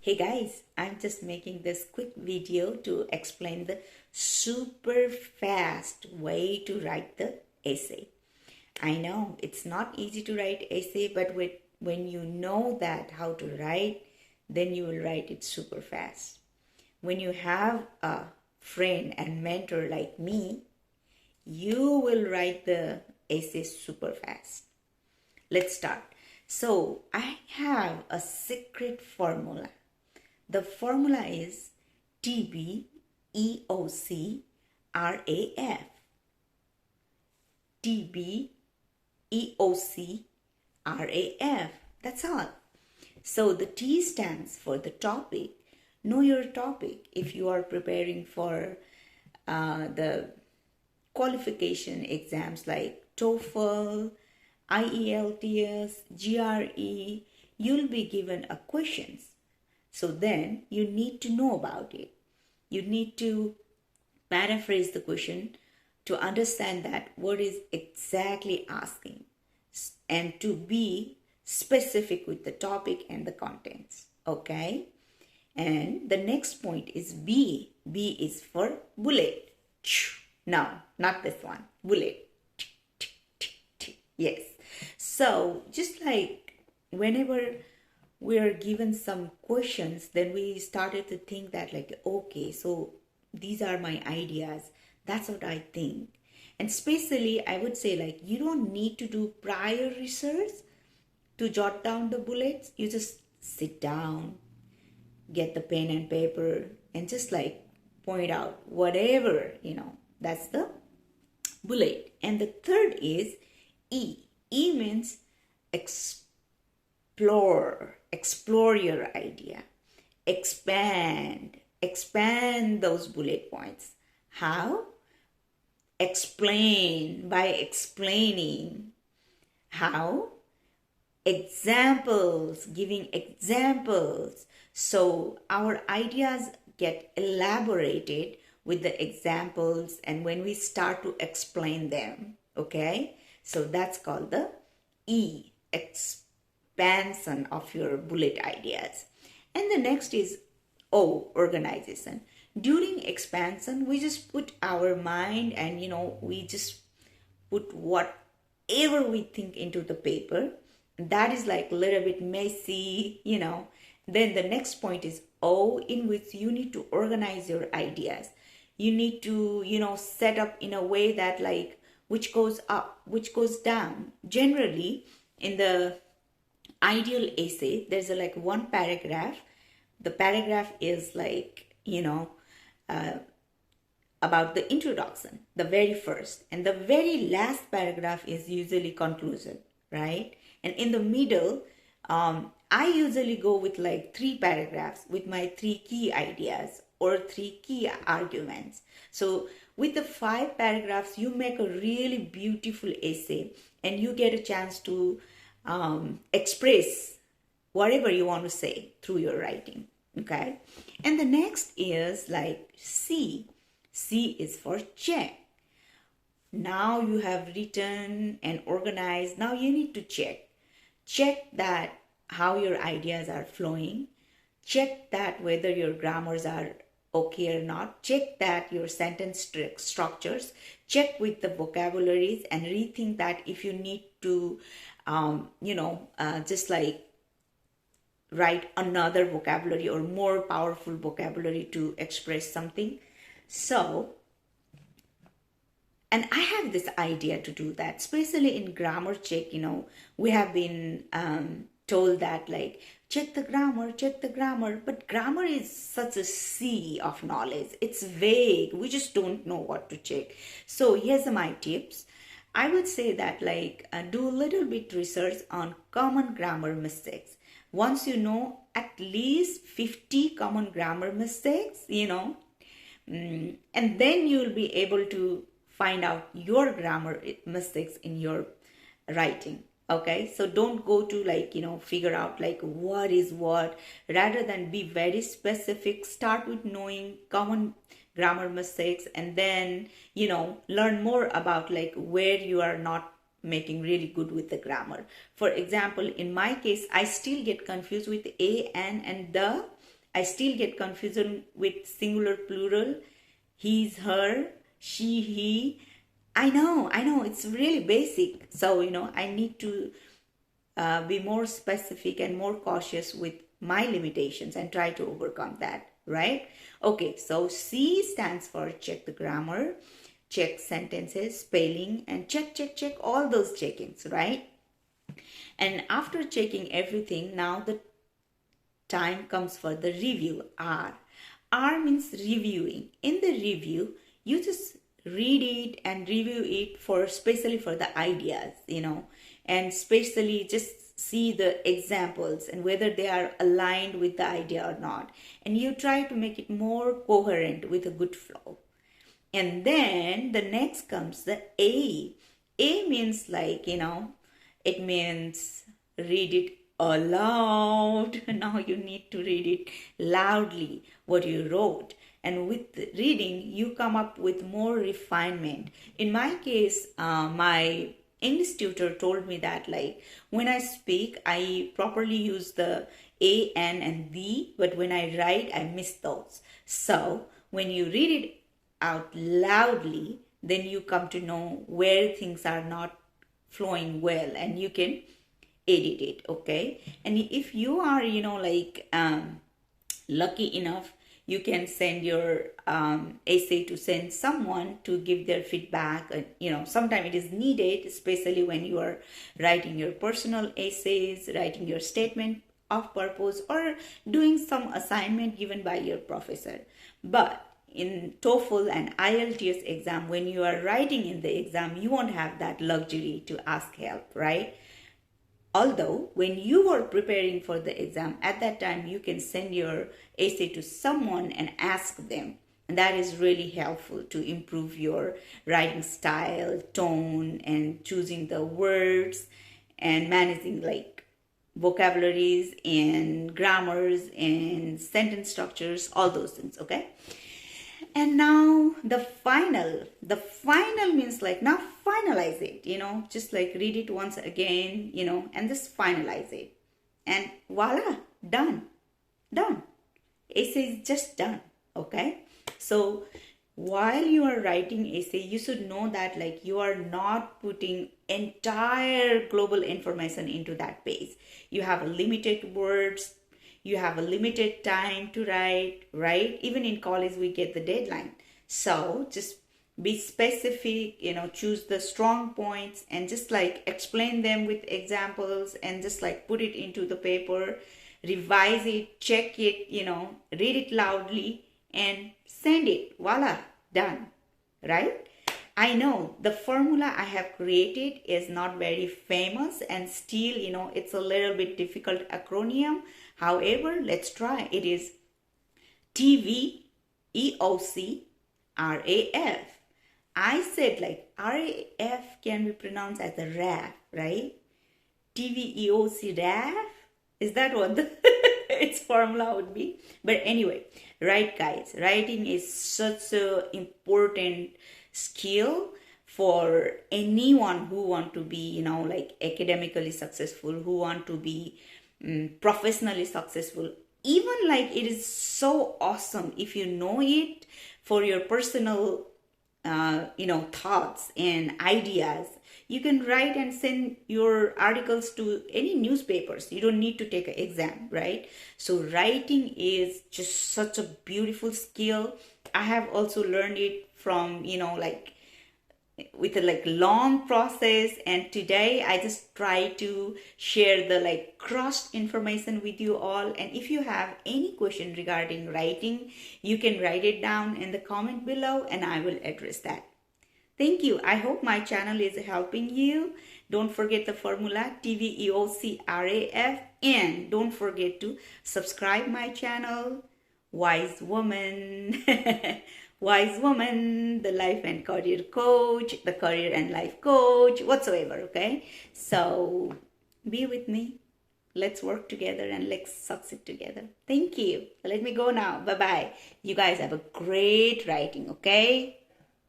Hey guys, I'm just making this quick video to explain the super fast way to write the essay. I know it's not easy to write essay, but when you know that how to write, then you will write it super fast. When you have a friend and mentor like me, you will write the essay super fast. Let's start. So I have a secret formula. The formula is TB EOC RAF. TB EOC RAF. That's all. So the T stands for the topic. Know your topic. If you are preparing for the qualification exams like TOEFL, IELTS, GRE, you'll be given a questions. So then you need to know about it. You need to paraphrase the question to understand that what is exactly asking and to be specific with the topic and the contents. Okay? And the next point is B. B is for bullet. No, not this one. Bullet. Yes. So just like whenever we are given some questions, then we started to think that like, okay, so these are my ideas. That's what I think. And especially I would say like, you don't need to do prior research to jot down the bullets. You just sit down, get the pen and paper and just like point out whatever, that's the bullet. And the third is E. E means explore your idea, expand those bullet points. How? Explain by explaining. How? Examples, giving examples. So our ideas get elaborated with the examples and when we start to explain them. Okay, so that's called the E, expansion of your bullet ideas. And the next is O, organization. During expansion, we just put our mind and we just put whatever we think into the paper. That is like a little bit messy, Then the next point is O, in which you need to organize your ideas. You need to, set up in a way that like which goes up, which goes down. Generally, in the ideal essay, there's like one paragraph. The paragraph is like, about the introduction, the very first. And the very last paragraph is usually conclusion, right? And in the middle, I usually go with like 3 paragraphs with my 3 key ideas or 3 key arguments. So with the 5 paragraphs, you make a really beautiful essay and you get a chance to express whatever you want to say through your writing. Okay. And the next is like C. C is for check. Now you have written and organized. Now you need to check. Check that how your ideas are flowing. Check that whether your grammars are okay or not. Check that your sentence structures. Check with the vocabularies and rethink that if you need to, just like write another vocabulary or more powerful vocabulary to express something. So, and I have this idea to do that, especially in grammar check, we have been told that like, check the grammar, but grammar is such a sea of knowledge. It's vague. We just don't know what to check. So here's my tips. I would say that like, do a little bit research on common grammar mistakes. Once you know at least 50 common grammar mistakes, and then you'll be able to find out your grammar mistakes in your writing. Okay, so don't go to like, figure out like what is what. Rather than be very specific, start with knowing common grammar mistakes and then, learn more about like where you are not making really good with the grammar. For example, in my case, I still get confused with a, an, and the, I still get confusion with singular, plural, he's, her, she, he. I know, it's really basic. So, I need to be more specific and more cautious with my limitations and try to overcome that, right? Okay, so C stands for check the grammar, check sentences, spelling, and check all those checkings, right? And after checking everything, now the time comes for the review, R. R means reviewing. In the review, you just read it and review it especially for the ideas, and especially just see the examples and whether they are aligned with the idea or not. And you try to make it more coherent with a good flow. And then the next comes the A. A means it means read it aloud. Now you need to read it loudly, what you wrote. And with reading, you come up with more refinement. In my case, my English tutor told me that when I speak, I properly use the A, N, and the, but when I write, I miss those. So when you read it out loudly, then you come to know where things are not flowing well, and you can edit it, okay? And if you are lucky enough, you can send your essay to send someone to give their feedback. Sometimes it is needed, especially when you are writing your personal essays, writing your statement of purpose, or doing some assignment given by your professor. But in TOEFL and IELTS exam, when you are writing in the exam, you won't have that luxury to ask help, right? Although when you are preparing for the exam, at that time you can send your essay to someone and ask them. And that is really helpful to improve your writing style, tone, and choosing the words and managing vocabularies and grammars and sentence structures, all those things, okay? And now the final means now finalize it, just read it once again, and just finalize it. And voila, done. Essay is just done, okay? So while you are writing essay, you should know that you are not putting entire global information into that page. You have limited words. You have a limited time to write, right? Even in college, we get the deadline. So just be specific, choose the strong points and just explain them with examples and just put it into the paper, revise it, check it, read it loudly and send it. Voila, done, right? I know the formula I have created is not very famous and still, it's a little bit difficult acronym. However, let's try. It is TV, EOC, RAF. I said RAF can be pronounced as a RAF, right? TV, EOC, RAF. Is that what its formula would be? But anyway, right guys, writing is such an important skill for anyone who want to be, academically successful, who want to be professionally successful. Even it is so awesome if you know it for your personal thoughts and ideas. You can write and send your articles to any newspapers. You don't need to take an exam, right? So writing is just such a beautiful skill. I have also learned it from with a long process, and today I just try to share the crossed information with you all. And if you have any question regarding writing, you can write it down in the comment below and I will address that. Thank you. I hope my channel is helping you. Don't forget the formula TVEOC RAF, and don't forget to subscribe my channel, Wise Woman. Wise Woman, the life and career coach, the career and life coach, whatsoever, okay? So be with me. Let's work together and let's succeed together. Thank you. Let me go now. Bye-bye. You guys have a great writing, okay?